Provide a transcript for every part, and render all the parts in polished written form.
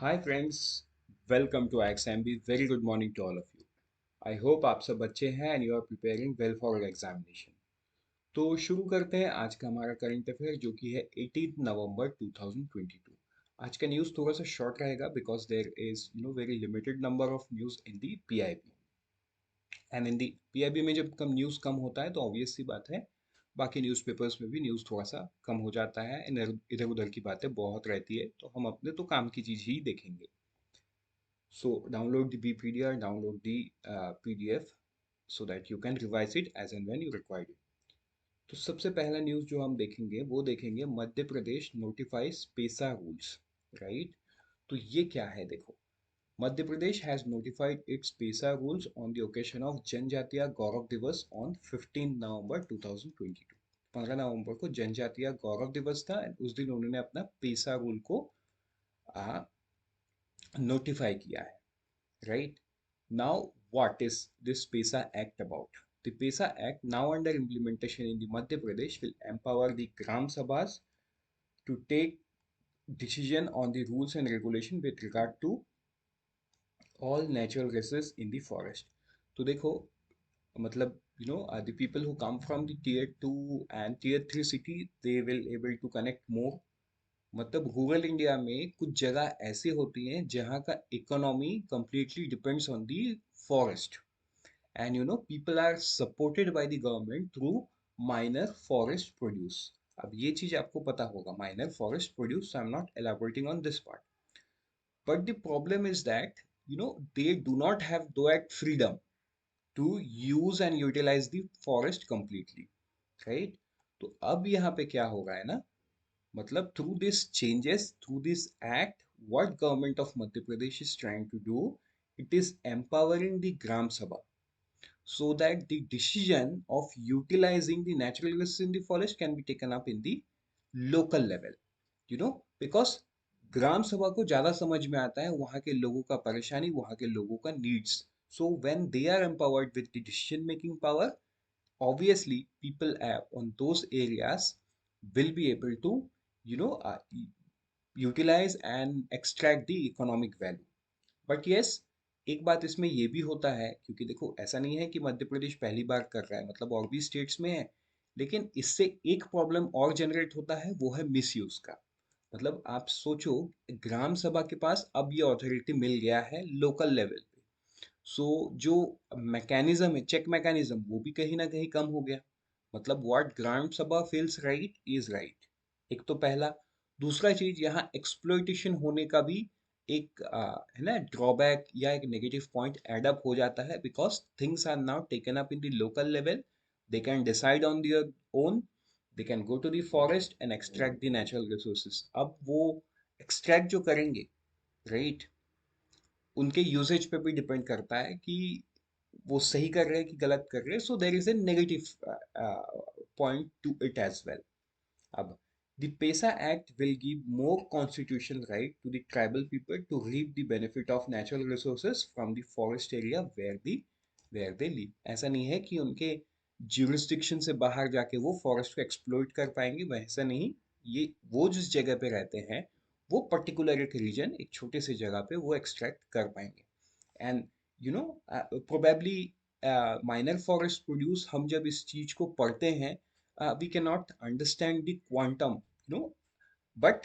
Hi friends, welcome to XMB. Very good morning to all of you. I hope आप सब अच्छे हैं and you are preparing well for examination. तो शुरू करते हैं आज का हमारा करंट अफेयर जो कि है 18 नवंबर 2022। आज का न्यूज़ थोड़ा सा शॉर्ट रहेगा because there is very limited number of news in the PIB. And in the PIB में जब कम न्यूज़ कम होता है तो ऑब्वियस सी बात है बाकी न्यूज़पेपर्स में भी न्यूज़ थोड़ा सा कम हो जाता है। इधर इधर उधर की बातें बहुत रहती है तो हम अपने तो काम की चीज़ ही देखेंगे। So download the BPD or download the PDF so that you can revise it as and when you require it. तो सबसे पहला न्यूज़ जो हम देखेंगे वो देखेंगे Madhya Pradesh notifies PESA rules. Right. तो ये क्या है देखो। Madhya Pradesh has notified its PESA rules on the occasion of Janjatiya Gaurav दिवस ऑन 15 नवंबर 2022। 15 नवंबर को जनजातीय गौरव दिवस था and उस दिन उन्होंने अपना पेसा रूल को नोटिफाई किया है। Right? Now, what is this PESA Act about? The PESA Act, now under implementation in the Madhya Pradesh, will empower the Gram Sabhas to take decision on the rules and regulation with regard to all natural resources in the forest. तो देखो, मतलब the people who come from the tier 2 and tier 3 city, they will able to connect more। मतलब rural India में कुछ जगह ऐसी होती हैं जहाँ का economy completely depends on the forest। And people are supported by the government through minor forest produce। अब ये चीज आपको पता होगा, minor forest produce, so I'm not elaborating on this part। But the problem is that they do not have that freedom to use and utilize the forest completely। right? तो अब यहाँ पे क्या हो रहा है ना, मतलब through this changes, through this act, what government of Madhya Pradesh is trying to do, it is empowering the Gram Sabha so that the decision of utilizing the natural resources in the forest can be taken up in the local level। because ग्राम सभा को ज्यादा समझ में आता है वहां के लोगों का परेशानी, वहां के लोगों का needs. So when they are empowered with the decision making power, obviously people on those areas will be able to you know uh, utilize and extract the economic value। But yes, एक बात इसमें ये भी होता है क्योंकि देखो ऐसा नहीं है कि मध्य प्रदेश पहली बार कर रहा है, मतलब और भी स्टेट्स में है। लेकिन इससे एक प्रॉब्लम और जनरेट होता है, वो है मिसयूज का। मतलब आप सोचो, ग्राम सभा के पास अब ये अथॉरिटी मिल गया है लोकल लेवल पे। सो जो मैकेनिज्म है, चेक मैकेनिज्म, वो भी कहीं ना कहीं कम हो गया। मतलब व्हाट ग्राम सभा फील्स राइट इज राइट। एक तो पहला। दूसरा चीज, यहाँ एक्सप्लॉइटेशन होने का भी एक है ना ड्रॉबैक या एक नेगेटिव पॉइंट एड अप हो जाता है because things are now taken up in the local level. They can decide on their own. They can go to the forest and extract the natural resources. अब वो extract जो करेंगे, right, उनके usage पे भी डिपेंड करता है कि वो सही कर रहे हैं कि गलत कर रहे हैं। So there is a negative point to it as well. अब the PESA Act will give more constitutional right to the tribal people to reap the benefit of natural resources from the forest area where they live। ऐसा नहीं है कि उनके jurisdiction से बाहर जाके वो forest को exploit कर पाएंगे, वैसा नहीं। ये वो जिस जगह पे रहते हैं वो पर्टिकुलर एक रीजन, एक छोटे से जगह पे वो एक्सट्रैक्ट कर पाएंगे। And probably minor forest produce, हम जब इस चीज को पढ़ते हैं we cannot understand the quantum, you know but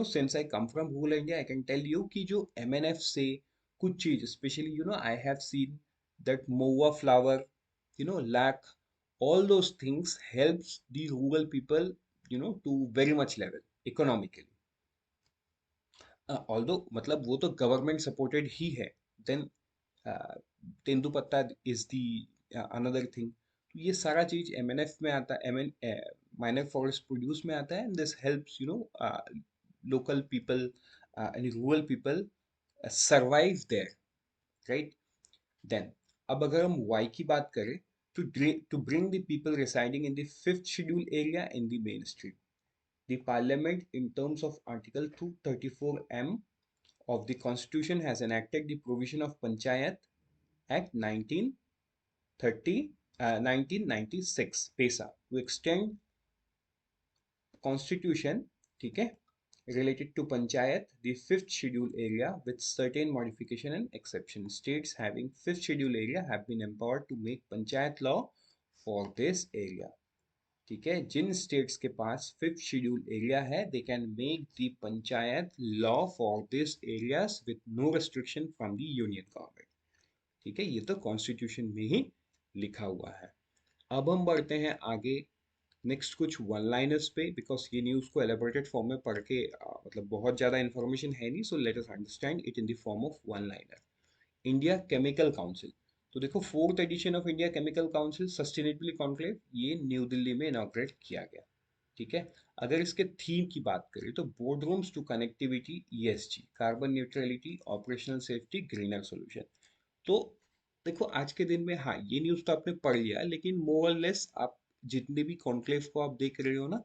since I come from rural India, I can tell you कि जो MNF से कुछ चीज, especially I have seen that moa flower, lac, all those things helps the rural people to very much level economically। Although मतलब वो तो government supported ही है। Then tendupatta is the another thing. तो ये सारा चीज MNF में आता है, M N minor forest produce में आता है and this helps local people and rural people survive there. Right. Then अब अगर हम वाई की बात करें, to bring the people residing in the fifth schedule area in the main stream, the parliament in terms of article 234M of the constitution has enacted the provision of Panchayat Act 1996 PESA to extend constitution, ठीक है, related to Panchayat, the fifth schedule area with certain modification and exception. States having fifth schedule area have been empowered to make Panchayat law for this area. ठीक है, जिन states के पास fifth schedule area है they can make the panchayat law for this areas with no restriction from the union government. ठीक है, ये तो constitution में ही लिखा हुआ है। अब हम बढ़ते हैं आगे नेक्स्ट कुछ वन लाइनर्स पे, बिकॉज ये न्यूज़ को एलेबोरेटेड फॉर्म में पढ़ के मतलब बहुत ज़्यादा इन्फॉर्मेशन है नहीं, so let us understand it in the form of one liner. India chemical council. तो देखो, fourth edition of India chemical council sustainability conclave ये न्यू दिल्ली में इनॉग्रेट किया गया। ठीक है, अगर इसके थीम की बात करें तो board rooms to connectivity, ESG, carbon neutrality, operational safety, greener solution. तो देखो, आज के दिन में हाँ ये न्यूज़ तो आपने पढ़ लिया, लेकिन मोर और लेस आप जितने भी कॉन्क्लेव को आप देख रहे हो ना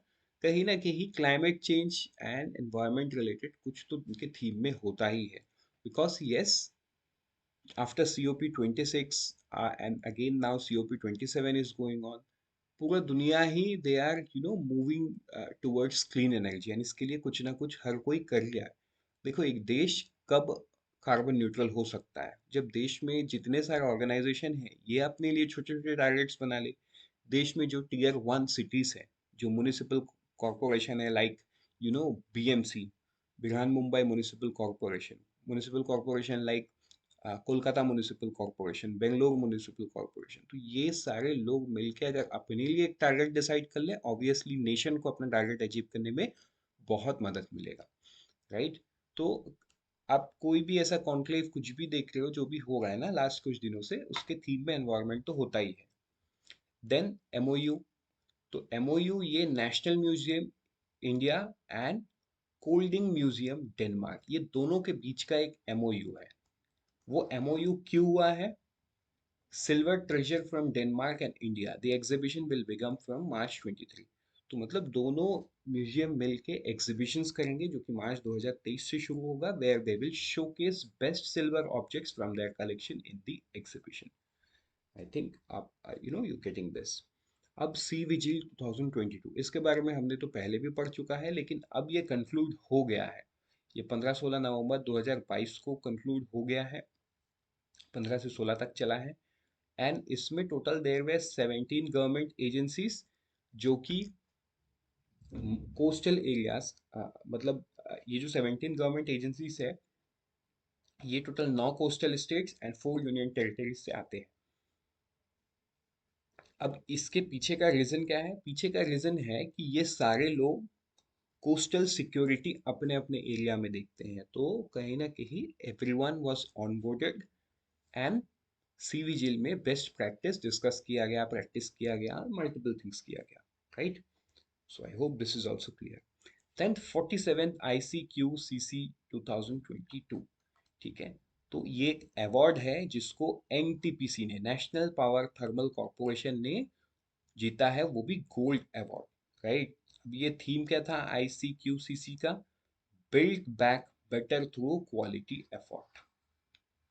कहीं climate change and environment related कुछ तो उनके थीम में होता ही है। Because yes, after COP26 and again now COP27 is going on, पूरा दुनिया ही they are moving towards clean energy, यानी इसके लिए कुछ ना कुछ हर कोई कर रहा है। देखो, एक देश कब कार्बन न्यूट्रल हो सकता है जब देश में जितने सारे ऑर्गेनाइजेशन हैं ये अपने लिए छोटे छोटे टारगेट्स बना ले। देश में जो टीयर वन सिटीज है, जो म्यूनिसिपल कॉरपोरेशन है, like BMC, Brihan Mumbai municipal corporation like Kolkata municipal corporation, Bangalore municipal corporation, तो ये सारे लोग मिलकर अगर अपने लिए एक टारगेट डिसाइड कर ले, ऑब्वियसली नेशन को अपना टारगेट अचीव करने में बहुत मदद मिलेगा। राइट? तो आप कोई भी ऐसा कॉन्क्लेव कुछ भी देख रहे हो जो भी हो रहा है ना लास्ट कुछ दिनों से, उसके थीम में एनवायरनमेंट तो होता ही है। Then MOU। तो MOU ये national museum India and Kolding museum Denmark, ये दोनों के बीच का एक MOU है। वो MOU क्यों हुआ है? Silver treasure from Denmark and India, the exhibition will begin from March 23। तो मतलब दोनों म्यूजियम मिलके एग्जीबिशंस करेंगे जो कि मार्च 2023 से शुरू होगा, where they will showcase best silver objects from their collection in the exhibition. I think आप यू गेटिंग दिस। अब सी विजिल 2022, इसके बारे में हमने तो पहले भी पढ़ चुका है, लेकिन अब ये कंक्लूड हो गया है। ये 15-16 नवंबर 2022 को कंक्लूड हो गया है, 15 से 16 तक चला है। एंड इसमें total their way 17 government agencies जो कि कोस्टल एरियाज, मतलब ये जो 17 गवर्नमेंट एजेंसीज है ये total 9 coastal states and 4 union territories से आते हैं। अब इसके पीछे का रीजन क्या है? पीछे का रीजन है कि ये सारे लोग कोस्टल सिक्योरिटी अपने अपने एरिया में देखते हैं, तो कहीं ना कहीं everyone was onboarded and CV जेल में बेस्ट प्रैक्टिस डिस्कस किया गया, प्रैक्टिस किया गया, मल्टीपल थिंग्स किया गया। Right? So I hope this is also clear. Then 47th ICQCC 2022। ठीक है, तो ये एक अवार्ड है जिसको NTPC ने, नेशनल पावर थर्मल कॉर्पोरेशन ने जीता है, वो भी गोल्ड अवार्ड। राइट? अब ये थीम क्या था ICQCC का? Build back better through quality effort.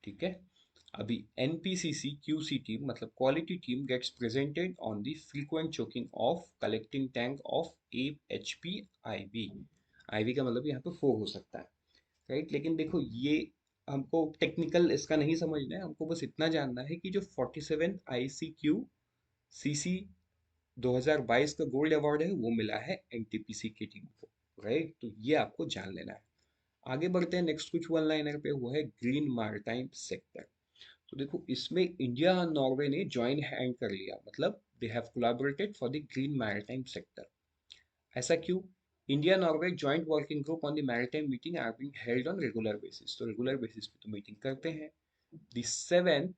ठीक है, अभी NPCC QC टीम मतलब quality team gets presented on the frequent choking of collecting tank of 8 HP IV। IV का मतलब यहाँ पे 4 हो सकता है। राइट? लेकिन देखो, ये हमको टेक्निकल इसका नहीं समझना है, हमको बस इतना जानना है कि जो 47 ICQCC 2022 का गोल्ड अवार्ड है वो मिला है NTPC की टीम को। राइट? तो ये आपको जान लेना है। आगे बढ़ते हैं, नेक्स्ट कुछ वन लाइनर पे हुआ है ग्रीन मारटाइम सेक्टर। तो देखो, इसमें इंडिया और नॉर्वे ने ज्वाइन हैंड कर लिया, मतलब they have collaborated for the green maritime sector. ऐसा क्यों? India Norway joint working group on the maritime meeting are being held on regular basis. तो रेगुलर बेसिस पे तो मीटिंग करते हैं। The seventh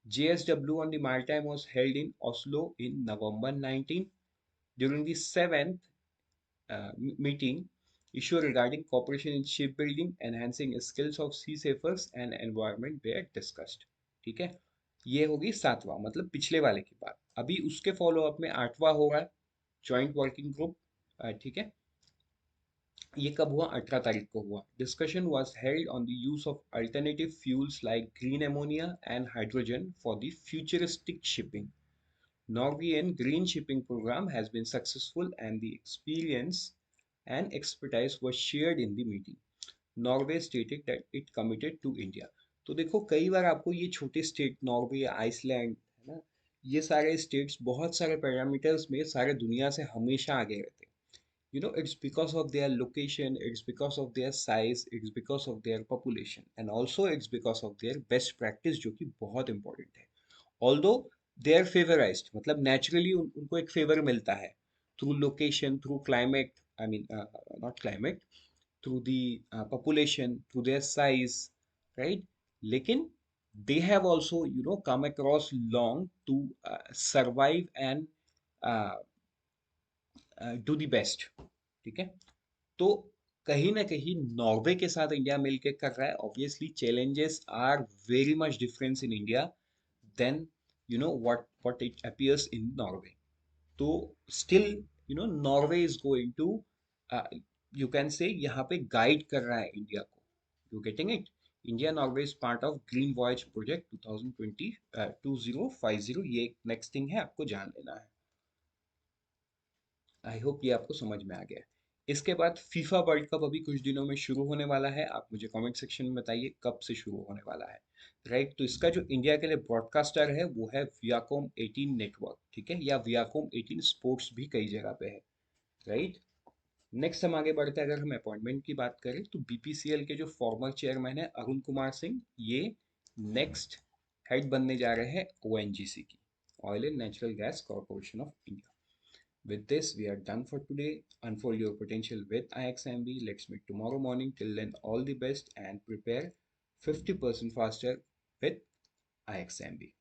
JSW on the maritime was held in Oslo in November 19. During the seventh meeting, issue regarding cooperation in shipbuilding, enhancing skills of seafarers and environment were discussed। ठीक है, ये होगी सातवां, मतलब पिछले वाले की बात। अभी उसके फॉलो अप में आठवां हो रहा है ज्वाइंट वर्किंग ग्रुप। ठीक है, ये कब हुआ? 18 तारीख को हुआ। Discussion was held on the use of alternative fuels like green ammonia and hydrogen for the futuristic shipping. Norwegian green shipping program has been successful and the experience and expertise was shared in the meeting. Norway stated that it committed to India. तो देखो कई बार आपको ये छोटे state Norway Iceland है ना, ये सारे स्टेट्स बहुत सारे पैरामीटर्स में सारे दुनिया से हमेशा आगे रहते हैं. It's because of their location, it's because of their size, it's because of their population, and also it's because of their best practice जो कि बहुत important है. Although they are favorized, मतलब naturally उनको एक favor मिलता है through location, through climate, I mean not climate, through the population, through their size, right? लेकिन they have also come across long to survive and uh, do the best. ठीक है. तो कहीं ना कहीं नॉर्वे के साथ इंडिया मिलके कर रहा है. Obviously challenges are very much difference in India then what it appears in Norway. तो still Norway is going to you can say यहाँ पे गाइड कर रहा है इंडिया को. You getting it. India Norway is part of green voyage project 2020 2050. ये next thing है आपको जान लेना है. आई होप ये आपको समझ में आ गया है. इसके बाद फीफा वर्ल्ड कप अभी कुछ दिनों में शुरू होने वाला है. आप मुझे कमेंट सेक्शन में बताइए कब से शुरू होने वाला है. राइट. तो इसका जो इंडिया के लिए ब्रॉडकास्टर है वो है वियाकॉम 18 नेटवर्क. ठीक है, या वियाकॉम 18 स्पोर्ट्स भी कई जगह पे है. राइट. नेक्स्ट हम आगे बढ़ते हैं. अगर हम अपॉइंटमेंट की बात करें तो बीपीसीएल के जो फॉर्मर चेयरमैन है अरुण कुमार सिंह, ये नेक्स्ट हेड बनने जा रहे हैं ओएनजीसी की, oil and natural gas corporation of India. With this, we are done for today. Unfold your potential with IXMB. Let's meet tomorrow morning. Till then, all the best and prepare 50% faster with IXMB.